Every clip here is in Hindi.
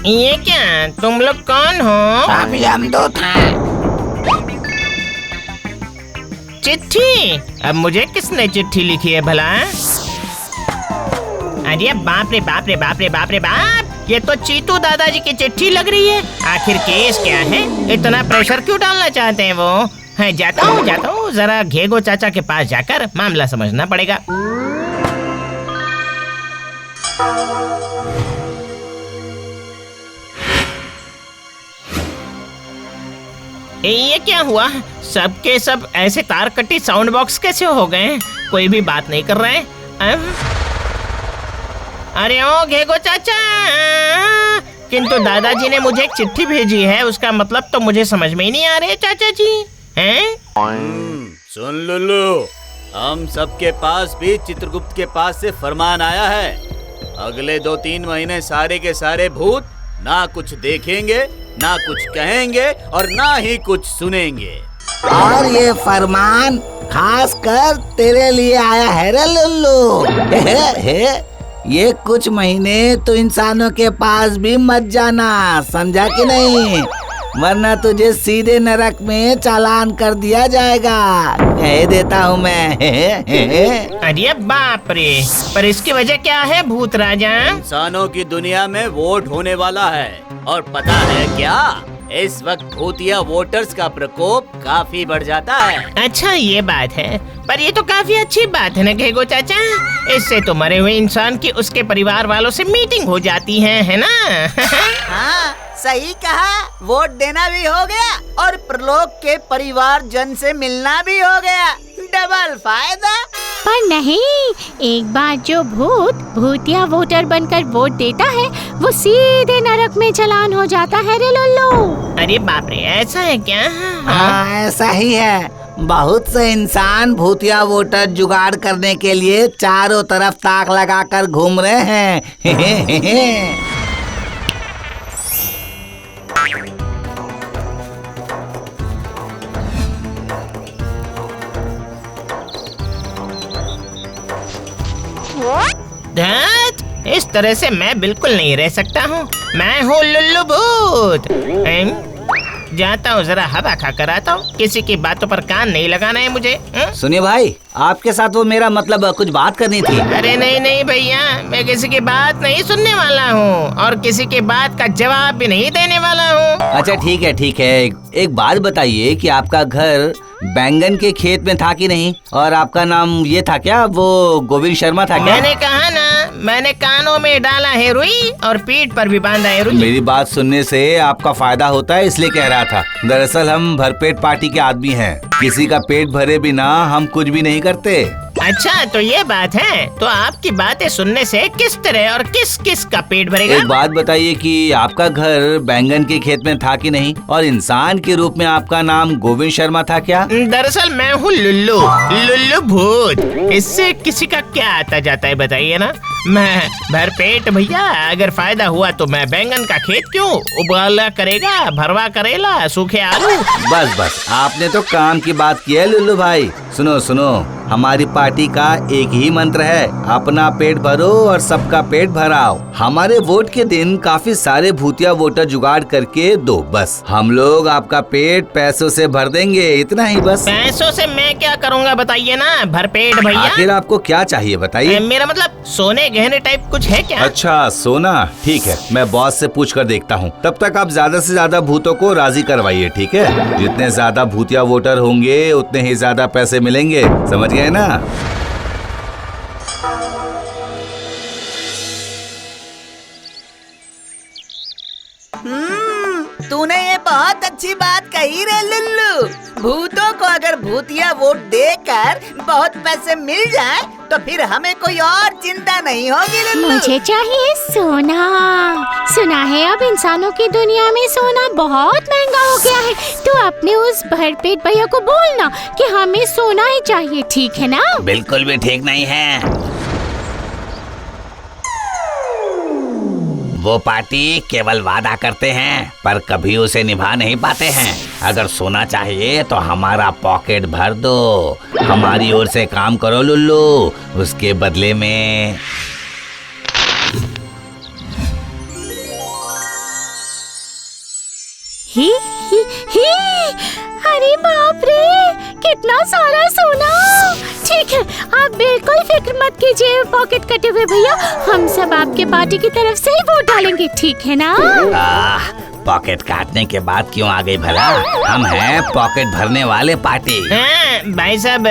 ये क्या, तुम लोग कौन हो? अभी हम दो थे। चिट्ठी? अब मुझे किसने चिट्ठी लिखी है भला? अरे बाप रे बाप रे बाप रे बाप रे बाप, ये तो चीतू दादाजी की चिट्ठी लग रही है। आखिर केस क्या है? इतना प्रेशर क्यों डालना चाहते हैं वो? है, जाता हूँ जरा घेगो चाचा के पास जाकर मामला समझना पड़ेगा। ये क्या हुआ? सबके सब ऐसे तार कटी साउंड बॉक्स कैसे हो गए? कोई भी बात नहीं कर रहे हैं। अरे ओ घेगो चाचा, किंतु दादाजी ने मुझे एक चिट्ठी भेजी है, उसका मतलब तो मुझे समझ में ही नहीं आ रहे चाचा जी। हैं? सुन लुल्लू, हम सबके पास भी चित्रगुप्त के पास से फरमान आया है। अगले 2-3 महीने सारे के सारे भूत ना कुछ देखेंगे, ना कुछ कहेंगे और ना ही कुछ सुनेंगे। और ये फरमान खास कर तेरे लिए आया है रे लुल्लू। ये कुछ महीने तो इंसानों के पास भी मत जाना, समझा कि नहीं? वरना तुझे सीधे नरक में चालान कर दिया जाएगा, कह देता हूँ मैं। अरे बाप रे, पर इसकी वजह क्या है भूत राजा? इंसानों की दुनिया में वोट होने वाला है और पता है क्या, इस वक्त भूतिया वोटर्स का प्रकोप काफी बढ़ जाता है। अच्छा ये बात है, पर ये तो काफी अच्छी बात है ना घेगो चाचा। इससे तो मरे हुए इंसान की उसके परिवार वालों से मीटिंग हो जाती है ना? हाँ सही कहा, वोट देना भी हो गया और प्रलोक के परिवार जन से मिलना भी हो गया, डबल फायदा। पर नहीं, एक बार जो भूतिया वोटर बनकर वोट देता है वो सीधे नरक में चालान हो जाता है रे लल्लू। अरे बाप रे, ऐसा है क्या? हाँ ऐसा ही है। बहुत से इंसान भूतिया वोटर जुगाड़ करने के लिए चारों तरफ ताक लगाकर घूम रहे हैं। धत, इस तरह से मैं बिल्कुल नहीं रह सकता हूँ। मैं हूँ लुल्लू भूत। जाता हूँ, जरा हवा खा कर आता हूँ। किसी की बातों पर कान नहीं लगाना है मुझे। सुनिए भाई, आपके साथ वो मेरा मतलब कुछ बात करनी थी। अरे नहीं भैया, मैं किसी की बात नहीं सुनने वाला हूँ और किसी की बात का जवाब भी नहीं देने वाला हूँ। अच्छा ठीक है। एक बात बताइए कि आपका घर बैंगन के खेत में था कि नहीं? और आपका नाम ये था क्या, वो गोविंद शर्मा था क्या? मैंने कहा ना, मैंने कानों में डाला है रुई और पीठ पर भी बांधा है रुई। मेरी बात सुनने से आपका फायदा होता है इसलिए कह रहा था। दरअसल हम भरपेट पार्टी के आदमी हैं। किसी का पेट भरे बिना हम कुछ भी नहीं करते। अच्छा तो ये बात है, तो आपकी बातें सुनने से किस तरह और किस किस का पेट भरेगा? एक बात बताइए कि आपका घर बैंगन के खेत में था कि नहीं? और इंसान के रूप में आपका नाम गोविंद शर्मा था क्या? दरअसल मैं हूँ लुल्लू भूत। इससे किसी का क्या आता जाता है बताइए ना? मैं भरपेट भैया, अगर फायदा हुआ तो मैं बैंगन का खेत क्यों उबाला करेगा, भरवा करेला, सूखे आलू। बस आपने तो काम की बात की है लुल्लू भाई। सुनो, हमारी पार्टी का एक ही मंत्र है, अपना पेट भरो और सबका पेट भराओ। हमारे वोट के दिन काफी सारे भूतिया वोटर जुगाड़ करके दो, बस हम लोग आपका पेट पैसों से भर देंगे, इतना ही बस। पैसों से मैं क्या करूँगा बताइए ना भरपेट भैया? आखिर आपको क्या चाहिए बताइए? मेरा मतलब सोने गहने टाइप कुछ है क्या? अच्छा सोना, ठीक है, मैं बॉस से पूछ कर देखता हूँ। तब तक आप ज्यादा से ज्यादा भूतों को राजी करवाइए, ठीक है? जितने ज्यादा भूतिया वोटर होंगे उतने ही ज्यादा पैसे मिलेंगे, समझ गए ना? तूने ये बहुत अच्छी बात कही रे लुल्लू। भूतों को अगर भूतिया वोट देकर बहुत पैसे मिल जाए तो फिर हमें कोई और चिंता नहीं होगी लुल्लू। मुझे चाहिए सोना। सुना है अब इंसानों की दुनिया में सोना बहुत महंगा हो गया है। तो अपने उस भरपेट भैया को बोलना कि हमें सोना ही चाहिए, ठीक है ना? बिल्कुल भी ठीक नहीं है। वो पार्टी केवल वादा करते हैं पर कभी उसे निभा नहीं पाते हैं। अगर सोना चाहिए तो हमारा पॉकेट भर दो, हमारी ओर से काम करो लुल्लू, उसके बदले में। ही अरे बाप रे, कितना सारा सोना। ठीक है, आप बिल्कुल फिक्र मत कीजिए पॉकेट कटे हुए भैया, हम सब आपके पार्टी की तरफ से ही वोट डालेंगे, ठीक है ना? पॉकेट काटने के बाद क्यों आ गई भला? हम हैं पॉकेट भरने वाले पार्टी। भाई साहब,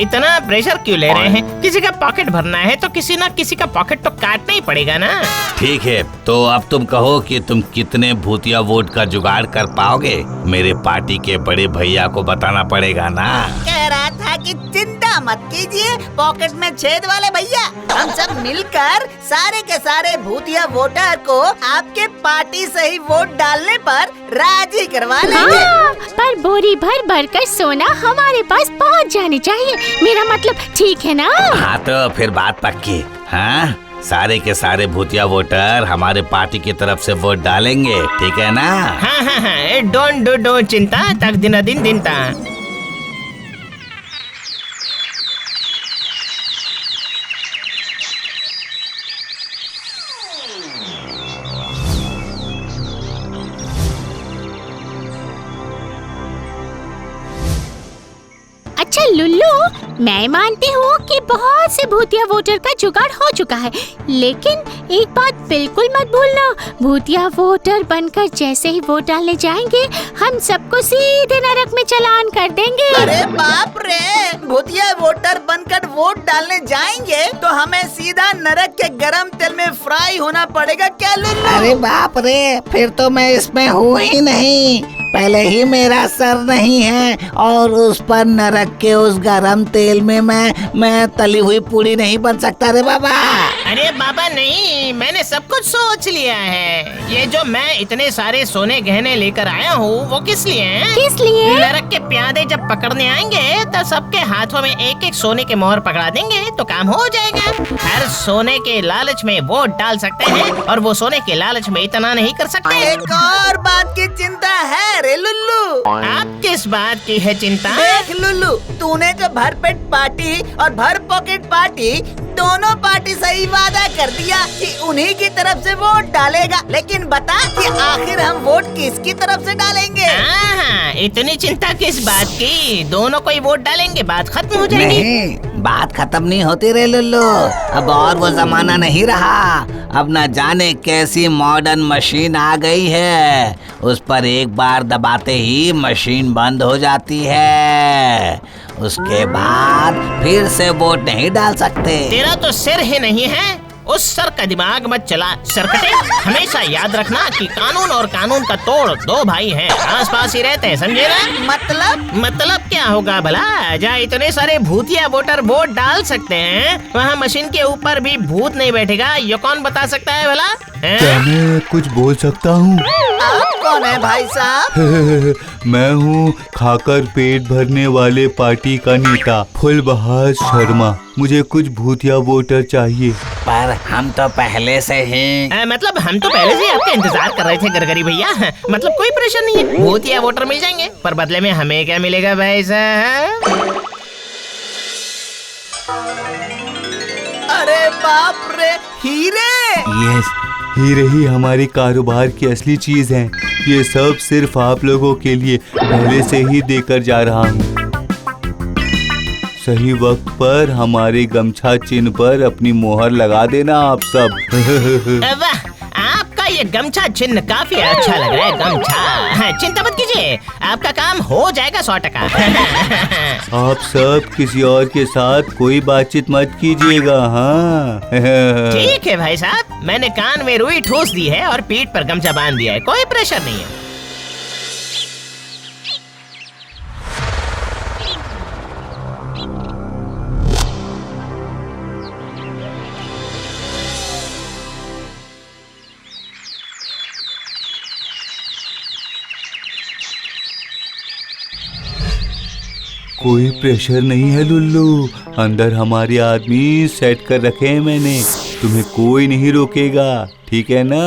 इतना प्रेशर क्यों ले रहे हैं? किसी का पॉकेट भरना है तो किसी ना किसी का पॉकेट तो काटना ही पड़ेगा ना। ठीक है, तो अब तुम कहो कि तुम कितने भूतिया वोट का जुगाड़ कर पाओगे? मेरे पार्टी के बड़े भैया को बताना पड़ेगा ना। कह रहा था कि चिंता मत कीजिए पॉकेट में छेद वाले भैया, हम सब मिलकर सारे के सारे भूतिया वोटर को आपके पार्टी से ही वोट डालने पर राजी करवा लेंगे। हाँ, पर बोरी भर भर कर सोना हमारे पास पहुंच जानी चाहिए, मेरा मतलब, ठीक है ना? हाँ, तो फिर बात पक्की। हाँ, सारे के सारे भूतिया वोटर हमारे पार्टी की तरफ से वोट डालेंगे, ठीक है ना? हाँ, डोंट चिंता, तक दिन दिन दिनता। अच्छा लुल्लू, मैं मानती हूँ कि बहुत से भूतिया वोटर का जुगाड़ हो चुका है, लेकिन एक बात बिल्कुल मत भूलना, भूतिया वोटर बनकर जैसे ही वोट डालने जाएंगे, हम सबको सीधे नरक में चालान कर देंगे। अरे बाप रे, भूतिया वोटर बनकर वोट डालने जाएंगे तो हमें सीधा नरक के गरम तेल में फ्राई होना पड़ेगा क्या लुल्लू? अरे बाप रे, फिर तो मैं इसमें हूँ ही नहीं। पहले ही मेरा सर नहीं है और उस पर नरक के उस गरम तेल में मैं तली हुई पूरी नहीं बन सकता रे बाबा। अरे बाबा नहीं, मैंने सब कुछ सोच लिया है। ये जो मैं इतने सारे सोने गहने लेकर आया हूँ वो किस लिए हैं? किस लिए? नरक के प्यादे जब पकड़ने आएंगे तो सबके हाथों में एक एक सोने के मोहर पकड़ा देंगे तो काम हो जाएगा। हर सोने के लालच में वोट डाल सकते हैं और वो सोने के लालच में इतना नहीं कर सकते। एक और बात की चिंता है रे लुल्लू। आप किस बात की है चिंता? देख लुल्लू, तूने जो भरपेट पार्टी और भर पॉकेट पार्टी दोनों पार्टी सही वादा कर दिया कि उन्हीं की तरफ से वोट डालेगा, लेकिन बता कि आखिर हम वोट किसकी तरफ से डालेंगे? इतनी चिंता किस बात की? दोनों को ही वोट डालेंगे, बात खत्म हो जाएगी। नहीं, बात खत्म नहीं होती रे लुल्लू। अब और वो जमाना नहीं रहा। अब न जाने कैसी मॉडर्न मशीन आ गई है, उस पर एक बार दबाते ही मशीन बंद हो जाती है। उसके बाद फिर से वोट नहीं डाल सकते। तेरा तो सिर ही नहीं है, उस सर का दिमाग मत चला सरकटे। हमेशा याद रखना कि कानून और कानून का तोड़ दो भाई हैं, आसपास ही रहते हैं, समझे ना? मतलब क्या होगा भला? जहाँ इतने सारे भूतिया वोटर वोट डाल सकते हैं वहाँ मशीन के ऊपर भी भूत नहीं बैठेगा, ये कौन बता सकता है भला? क्या मैं कुछ बोल सकता हूँ? आप कौन है भाई साहब? मैं हूँ खाकर पेट भरने वाले पार्टी का नेता फुलबहार शर्मा। मुझे कुछ भूतिया वोटर चाहिए। पर हम तो पहले से ही मतलब हम तो पहले से आपका इंतजार कर रहे थे गरगरी भैया। मतलब कोई प्रेशर नहीं है, भूतिया वोटर मिल जाएंगे, पर बदले में हमें क्या मिलेगा भाई साहब? अरे बाप रे, हीरे! यस, हीरे ही हमारे कारोबार की असली चीज हैं। ये सब सिर्फ आप लोगों के लिए पहले से ही देकर जा रहा हूँ। सही वक्त पर हमारे गमछा चिन्ह पर अपनी मोहर लगा देना आप सब। वाह, आपका ये गमछा चिन्ह काफी अच्छा लग रहा है। गमछा, चिंता मत कीजिए, आपका काम हो जाएगा 100%। आप सब किसी और के साथ कोई बातचीत मत कीजिएगा। हाँ ठीक है भाई साहब, मैंने कान में रुई ठूस दी है और पीठ पर गमछा बांध दिया है, कोई प्रेशर नहीं है। कोई प्रेशर नहीं है लुल्लू, अंदर हमारे आदमी सेट कर रखे हैं मैंने। तुम्हें कोई नहीं रोकेगा, ठीक है ना?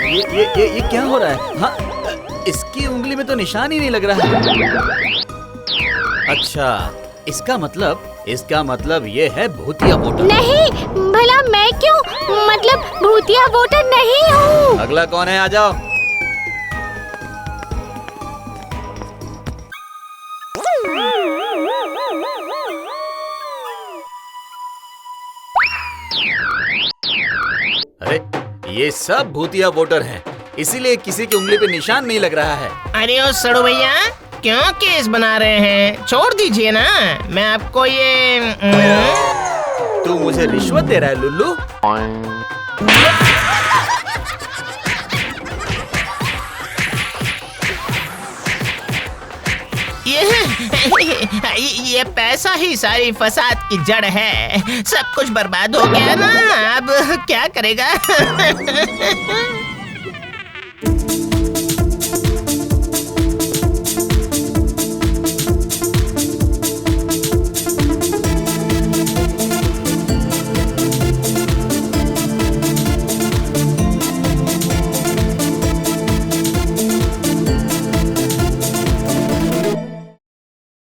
ये क्या हो रहा है? हाँ, इसकी उंगली में तो निशान ही नहीं लग रहा है। अच्छा, इसका मतलब ये है भूतिया वोटर। नहीं, भला मैं क्यों, मतलब भूतिया वोटर नहीं हूँ। अगला कौन है? आ जाओ। अरे, ये सब भूतिया वोटर हैं, इसीलिए किसी की उंगली पे निशान नहीं लग रहा है। अरे ओ सड़ू भैया, क्यों केस बना रहे हैं? छोड़ दीजिए ना, मैं आपको ये तू मुझे रिश्वत दे रहा है लुल्लू? ये पैसा ही सारी फसाद की जड़ है। सब कुछ बर्बाद हो गया ना, अब क्या करेगा?